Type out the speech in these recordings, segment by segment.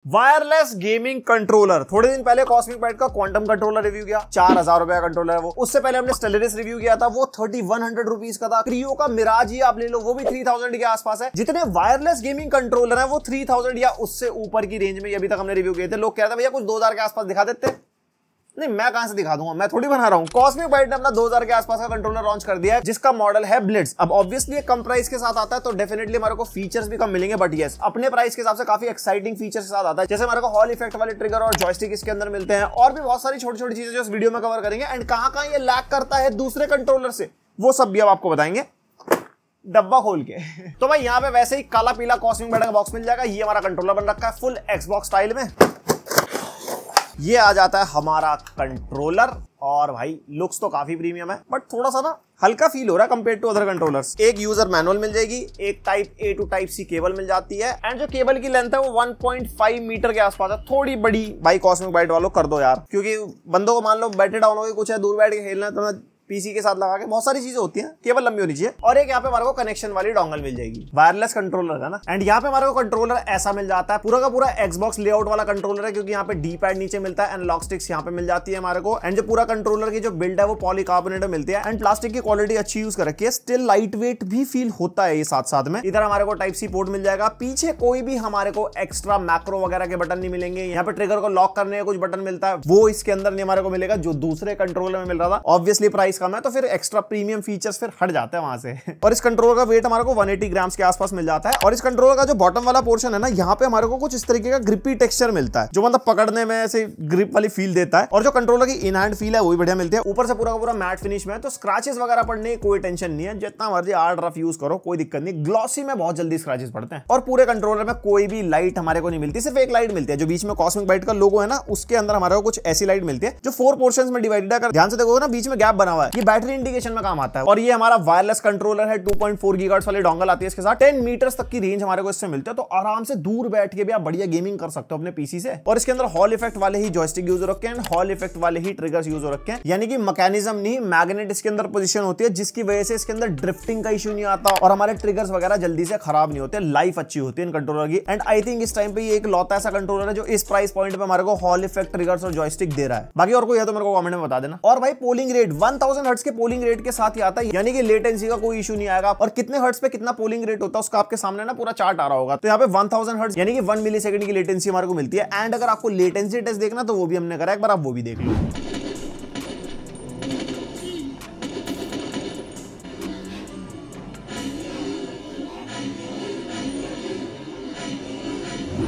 Wireless gaming controller. थोड़े दिन पहले कॉस्मिक बाइट का क्वांटम कंट्रोलर रिव्यू किया, 4000 रुपए का कंट्रोलर है वो। उससे पहले हमने स्टेलरिस रिव्यू किया था, वो 3100 रुपीज का था। क्रियो का मिराज ही आप ले लो, वो भी 3000 के आसपास है। जितने वायरलेस गेमिंग कंट्रोलर है वो 3000 या उससे ऊपर की रेंज में अभी तक हमने रिव्यू किए थे। लोग कह रहे थे भैया कुछ 2000 के आसपास दिखा देते। नहीं, मैं कहां से दिखा दूंगा, मैं थोड़ी बना रहा हूं। कॉस्मिक बाइट ने अपना 2000 के आसपास का कंट्रोलर लॉन्च कर दिया है, जिसका मॉडल है ब्लिट्ज। अब ऑब्वियसली ये कम प्राइस के साथ आता है तो डेफिनेटली हमारे को फीचर्स भी कम मिलेंगे, बट यस अपने प्राइस के हिसाब से काफी एक्साइटिंग फीचर्स के साथ आता है। जैसे हमारे को हॉल इफेक्ट वाले ट्रिगर और जॉयस्टिक इसके अंदर मिलते हैं, और भी बहुत सारी छोटी छोटी चीजें जो इस वीडियो में कवर करेंगे। एंड कहां ये लैग करता है दूसरे कंट्रोलर से, वो सब भी अब आपको बताएंगे डब्बा खोल के। तो भाई यहाँ पे वैसे ही काला पीला कॉस्मिक बाइट का बॉक्स मिल जाएगा। ये हमारा कंट्रोलर बन रखा है फुल एक्सबॉक्स स्टाइल में। ये आ जाता है हमारा कंट्रोलर, और भाई लुक्स तो काफी प्रीमियम है, बट थोड़ा सा ना हल्का फील हो रहा है कंपेयर टू अदर कंट्रोलर्स। एक यूजर मैनुअल मिल जाएगी, एक type A to type C cable मिल जाती है, एंड जो केबल की लेंथ है वो 1.5 मीटर के आसपास है। थोड़ी बड़ी भाई कॉस्मिक बाइट वालों कर दो यार, क्योंकि बंदों को मान लो बैठे डाउन हो गए, कुछ है दूर बैठ के खेलना है तो मैं पीसी के साथ लगा के, बहुत सारी चीजें होती हैं, केबल लंबी होनी चाहिए। और एक यहाँ पे हमारे को कनेक्शन वाली डोंगल मिल जाएगी, वायरलेस कंट्रोलर है ना। एंड यहाँ पे हमारे को कंट्रोलर ऐसा मिल जाता है, पूरा का पूरा एक्सबॉक्स लेआउट वाला कंट्रोलर है, क्योंकि यहाँ पे डी पैड नीचे मिलता है, एंड लॉक स्टिक्स यहाँ पे मिल जाती है हमारे को। एंड जो पूरा कंट्रोलर की जो बिल्ड है वो पॉलीकार्बोनेट में मिलती है, एंड प्लास्टिक की क्वालिटी अच्छी यूज कर रखी है। स्टिल लाइट वेट भी फील होता है ये साथ साथ में। इधर हमारे को टाइप सी पोर्ट मिल जाएगा। पीछे कोई भी हमारे को एक्स्ट्रा मैक्रो वगैरह के बटन नहीं मिलेंगे। यहाँ पे ट्रिगर को लॉक करने का कुछ बटन मिलता है, वो इसके अंदर नहीं हमारे को मिलेगा, जो दूसरे कंट्रोलर में मिल रहा था। ऑब्वियसली प्राइस कम है तो फिर एक्स्ट्रा प्रीमियम फीचर्स फिर हट जाते हैं वहां से। और इस कंट्रोलर का वेट हमारे को 180 ग्राम्स के आसपास मिल जाता है। और इस कंट्रोलर का जो बॉटम वाला पोर्शन है ना, यहाँ पे हमारे को कुछ इस तरीके का ग्रिपी टेक्सचर मिलता है, जो मतलब पकड़ने में ऐसे ग्रिप वाली फील देता है। और जो कंट्रोलर की इन हैंड फील है वो भी बढ़िया मिलती है। ऊपर से पूरा का पूरा मैट फिनिश में है, तो स्क्रैचेस वगैरह पड़ने की कोई टेंशन नहीं है। जितना मर्जी हार्ड रफ यूज करो कोई दिक्कत नहीं। ग्लॉसी में बहुत जल्दी स्क्रैचेस पड़ते हैं। और पूरे कंट्रोलर में कोई भी लाइट हमारे को नहीं मिलती, सिर्फ एक लाइट मिलती है जो बीच में कॉस्मिक बाइट का लोगो है ना, उसके अंदर हमारे को कुछ ऐसी लाइट मिलती है जो 4 पोर्शंस में डिवाइडेड है। अगर ध्यान से देखोगे ना, बीच में गैप बना हुआ है, ये बैटरी इंडिकेशन में काम आता है। और ये हमारा वायरलेस कंट्रोलर है, 2.4 गीगाहर्ट्ज वाली डोंगल आती है इसके साथ। 10 मीटर्स तक की रेंज हमारे को इससे मिलती है, तो आराम से दूर बैठ के भी आप बढ़िया गेमिंग कर सकते हो अपने पीसी से। और इसके अंदर हॉल इफेक्ट वाले ही जॉयस्टिक यूज हो रखे हैं, हॉल इफेक्ट वाले ही ट्रिगर्स यूज हो रखे हैं, यानी कि मैकेनिज्म नहीं मैग्नेट इसके अंदर पोजीशन होती है, जिसकी वजह से इसके अंदर ड्रिफ्टिंग का इशू नहीं आता और हमारे ट्रिगर्स वगैरह जल्दी से खराब नहीं होते। लाइफ अच्छी होती है इन कंट्रोलर की। एंड आई थिंक इस टाइम पे ये एक लौता ऐसा कंट्रोलर है जो इस प्राइस पॉइंट पे हमारे को हॉल इफेक्ट ट्रिगर्स और जॉयस्टिक दे रहा है। बाकी और कोई है तो मेरे को कमेंट में बता देना। और भाई पोलिंग रेट 1000 हर्ट्ज के पोलिंग रेट के साथ ही आता है, यानी कि लेटेंसी का कोई इशू नहीं आएगा। और कितने हर्ट्ज पे कितना पोलिंग रेट होता है उसका आपके सामने ना पूरा चार्ट आ रहा होगा। तो यहाँ पे 1000 हर्ट्ज यानी कि 1 मिली सेकंड की लेटेंसी हमारे को मिलती है। एंड अगर आपको लेटेंसी टेस्ट देखना तो वो भी हमने करा, एक बार आप वो भी देख लो।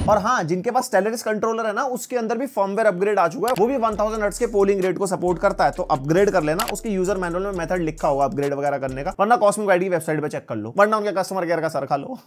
और हाँ, जिनके पास स्टेलरिस कंट्रोलर है ना, उसके अंदर भी फर्मवेयर अपग्रेड आ चुका है, वो भी 1000 हर्ट्ज के पोलिंग रेट को सपोर्ट करता है। तो अपग्रेड कर लेना, उसके यूजर मैनुअल में मेथड लिखा होगा अपग्रेड वगैरह करने का, वरना कॉस्मिक बाइट की वेबसाइट पे चेक कर लो, वरना उनके कस्टमर केयर का सर खा लो।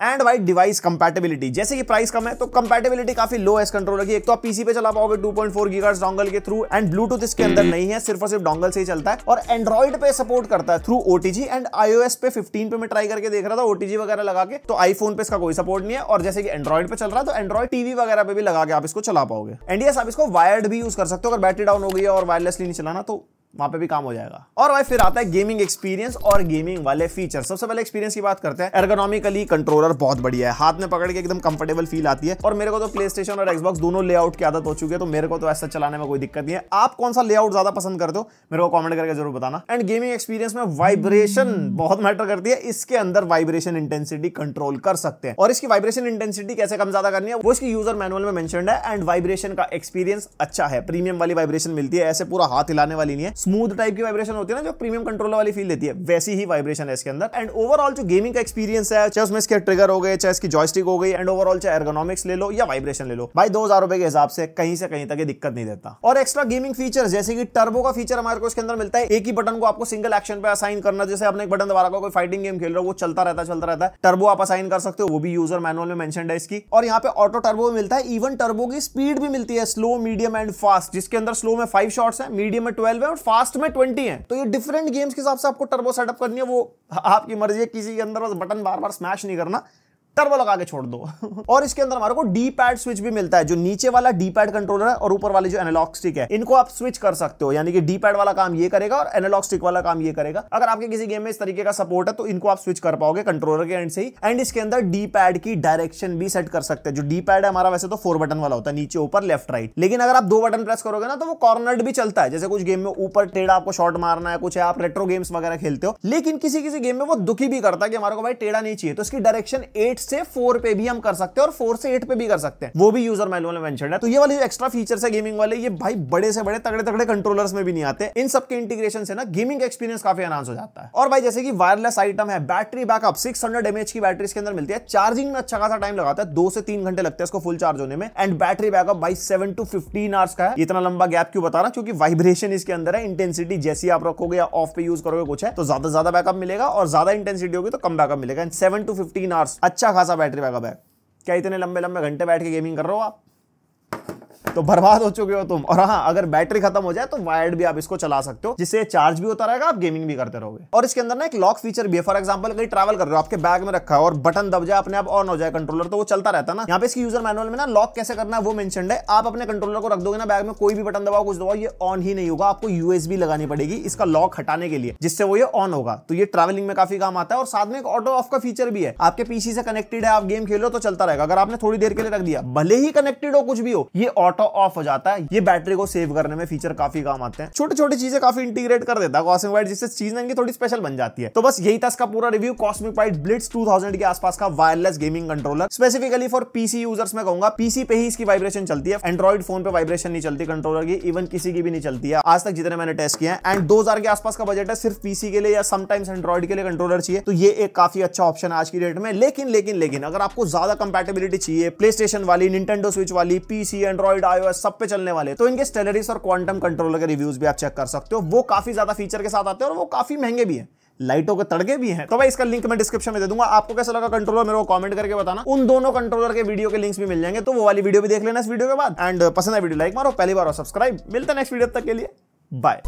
एंड भाई डिवाइस कंपैटिबिलिटी, जैसे कि प्राइस कम है तो कंपैटिबिलिटी काफी लो है इस कंट्रोलर की। एक तो आप पीसी पे चला पाओगे 2.4 गीगाहर्ट्ज डोंगल के थ्रू, एंड ब्लूटूथ इसके अंदर नहीं है, सिर्फ और सिर्फ डोंगल से ही चलता है। और एंड्रॉइड पे सपोर्ट करता है थ्रू ओटीजी, एंड iOS पे 15 पे मैं ट्राई करके देख रहा था ओटीजी वगैरह लगा के, तो आईफोन पे इसका कोई सपोर्ट नहीं है। और जैसे कि एंड्रॉइड पे चल रहा है तो एंड्रॉइड टीवी वगैरह पे भी लगा के आप इसको चला पाओगे। एंड यस, आप इसको वायर्ड भी यूज कर सकते हो, अगर बैटरी डाउन हो गई है और वायरलेसली नहीं चलाना तो वहां पे भी काम हो जाएगा। और भाई फिर आता है गेमिंग एक्सपीरियंस और गेमिंग वाले फीचर। सबसे पहले एक्सपीरियंस की बात करते हैं। एर्गोनॉमिकली कंट्रोलर बहुत बढ़िया है, हाथ में पकड़ के एकदम कंफर्टेबल फील आती है। और मेरे को तो प्लेस्टेशन और एक्सबॉक्स दोनों लेआउट की आदत हो चुकी है, तो मेरे को तो ऐसा चलाने में कोई दिक्कत नहीं है। आप कौन सा लेआउट ज्यादा पसंद करते हो मेरे को कमेंट करके जरूर बताना। एंड गेमिंग एक्सपीरियंस में वाइब्रेशन बहुत मैटर करती है। इसके अंदर वाइब्रेशन इंटेंसिटी कंट्रोल कर सकते हैं, और इसकी वाइब्रेशन इंटेंसिटी कैसे कम ज्यादा करनी है वो इसकी यूजर मैनुअल में मेंशन्ड है। एंड वाइब्रेशन का एक्सपीरियंस अच्छा है, प्रीमियम वाली वाइब्रेशन मिलती है, ऐसे पूरा हाथ हिलाने वाली नहीं है। स्मूथ टाइप की होती है ना, जो प्रीमियम कंट्रोलर वाली फील देती है, वैसी ही वाइब्रेशन है इसके अंदर। एंड ओवरऑल जो गेमिंग का एक्सपीरियंस है, चाहे उसमें इसके ट्रिगर हो गए, चाहे इसकी जॉयस्टिक हो गई, एंड ओवरऑल चाहे एर्गोनॉमिक्स ले लो या वाइब्रेशन ले लो, भाई 2000 रुपए के हिसाब से कहीं से कहीं तक ये दिक्कत नहीं देता। और एक्स्ट्रा गेमिंग फीचर जैसे कि टर्बो का फीचर हमारे को इसके अंदर मिलता है। एक ही बटन को आपको सिंगल एक्शन पे असाइन करना, जैसे आपने एक बटन दबा रखा, कोई फाइटिंग गेम खेल रहे हो, वो चलता रहता है। टर्बो आप असाइन कर सकते हो, वो भी यूजर मैनुअल में मेंशन्ड है इसकी। और यहाँ पे ऑटो टर्बो मिलता है, इवन टर्बो की स्पीड भी मिलती है, स्लो, मीडियम एंड फास्ट, जिसके अंदर स्लो में 5 शॉट्स है, मीडियम में 12 है और फास्ट में 20 है। तो ये डिफरेंट गेम्स के हिसाब से आपको टर्बो सेटअप करनी है, वो आपकी मर्जी है। किसी के अंदर बस बटन बार बार स्मैश नहीं करना, टर्बो लगा के छोड़ दो। और इसके अंदर हमारे को डी पैड स्विच भी मिलता है, जो नीचे वाला डी पैड कंट्रोलर है और ऊपर वाली जो एनालॉग स्टिक है, इनको आप स्विच कर सकते हो। यानी कि डी पैड वाला काम ये करेगा और एनालॉग स्टिक वाला काम ये करेगा। अगर आपके किसी गेम में इस तरीके का सपोर्ट है तो इनको आप स्विच कर पाओगे कंट्रोलर के एंड से ही। एंड इसके अंदर डी पैड की डायरेक्शन भी सेट कर सकते हैं। जो डी पैड है हमारा वैसे तो 4 बटन वाला होता है, नीचे ऊपर लेफ्ट राइट, लेकिन अगर आप 2 बटन प्रेस करोगे ना तो वो कॉर्नर्ड भी चलता है। जैसे कुछ गेम में ऊपर टेढ़ा आपको शॉट मारना है, कुछ है आप रेट्रो गेम्स वगैरह खेलते हो, लेकिन किसी किसी गेम में वो दुखी भी करता है कि हमारे को भाई टेढ़ा नहीं चाहिए, तो इसकी डायरेक्शन 8 से 4 पे भी हम कर सकते हैं और 4 से 8 पे भी कर सकते हैं। वो भी यूजर मैनुअल में मेंशन्ड है। तो ये वाले जो एक्स्ट्रा फीचर्स है गेमिंग वाले, ये भाई बड़े से बड़े तगड़े तगड़े कंट्रोलर्स में भी नहीं आते। इन सब के इंटीग्रेशन से ना गेमिंग एक्सपीरियंस काफी एनहांस हो जाता है। और भाई जैसे कि वायरलेस आइटम है, बैटरी बैकअप 600 mAh की बैटरी इसके अंदर मिलती है। चार्जिंग में अच्छा खासा टाइम लगाता है, 2 से 3 घंटे लगते हैं इसको फुल चार्ज होने में। एंड बैटरी बैकअप भाई 7 to 15 आवर्स का है। इतना लंबा गैप क्यों बता रहा, क्योंकि वाइब्रेशन इसके अंदर है। इंटेंसिटी जैसी आप रखोगे या ऑफ पे यूज करोगे कुछ है तो ज्यादा बैकअप मिलेगा, और ज्यादा इंटेंसिटी होगी तो कम बैकअप मिलेगा। 7 to 15 आवर्स अच्छा खासा बैटरी बैकअप है। क्या इतने लंबे घंटे बैठ के गेमिंग कर रहे हो आप, तो बर्बाद हो चुके हो तुम। और हाँ, अगर बैटरी खत्म हो जाए तो वायर्ड भी आप इसको चला सकते हो, जिससे चार्ज भी होता रहेगा, आप गेमिंग भी करते रहोगे। और इसके अंदर ना एक लॉक फीचर भी है। फॉर एग्जांपल कहीं ट्रैवल कर रहे हो, आपके बैग में रखा है और बटन दब जाए, अपने आप ऑन हो जाए कंट्रोलर, तो वो चलता रहता है ना। यहाँ पे इसकी यूजर मैनुअल में ना लॉक कैसे करना है वो मेंशन्ड है। आप अपने कंट्रोलर को रख दोगे ना बैग में, कोई भी बटन दबाओ कुछ दबाओ, ये ऑन ही नहीं होगा। आपको यूएसबी लगानी पड़ेगी इसका लॉक हटाने के लिए, जिससे वो ये ऑन होगा। तो ये ट्रैवलिंग में काफी काम आता है। और साथ में एक ऑटो ऑफ का फीचर भी है। आपके पीसी से कनेक्टेड है, आप गेम खेलो तो चलता रहेगा। अगर आपने थोड़ी देर के लिए रख दिया, भले ही कनेक्टेड हो कुछ भी हो, ये ऑटो ऑफ हो जाता है। ये बैटरी को सेव करने में फीचर काफी काम आते हैं। छोटी छोटी चीजें काफी इंटीग्रेट कर देता है कॉस्मिक वाइट, जिससे चीज इनकी थोड़ी स्पेशल बन जाती है। तो बस यही था इसका पूरा रिव्यू, कॉस्मिक वाइट ब्लिट्ज 2000 के आसपास का wireless gaming controller. Specifically for PC users में कहूंगा, पीसी पे ही इसकी वाइब्रेशन चलती है। एंड्रॉइड फोन पे वाइब्रेशन नहीं चलती कंट्रोलर की, इवन किसी की भी नहीं चलती है आज तक जितने मैंने टेस्ट किया है। एंड 2000 के आसपास का बजट है, सिर्फ पीसी के लिए या समटाइम्स एंड्रॉइड के लिए कंट्रोलर चाहिए, तो ये एक काफी अच्छा ऑप्शन है आज की डेट में। लेकिन अगर आपको ज्यादा कंपैटिबिलिटी चाहिए, प्ले स्टेशन वाली, निंटेंडो स्विच वाली, पीसी, एंड्रॉइड, आईओएस सब पे चलने वाले, तो इनके स्टेलरिस और क्वांटम कंट्रोलर के रिव्यूज भी आप चेक कर सकते हो। वो काफी ज्यादा फीचर के साथ आते हैं और वो काफी महंगे भी हैं, लाइटों के तड़के भी हैं। तो भाई इसका लिंक मैं डिस्क्रिप्शन में दे दूंगा। आपको कैसा लगा कंट्रोलर मेरे को कमेंट करके बताना। उन दोनों कंट्रोलर के वीडियो के लिंक्स भी मिल जाएंगे, तो वो वाली वीडियो भी देख लेना इस वीडियो के बाद। एंड पसंद है वीडियो लाइक मारो, पहली बार हो सब्सक्राइब। मिलता है नेक्स्ट वीडियो, तक के लिए बाय।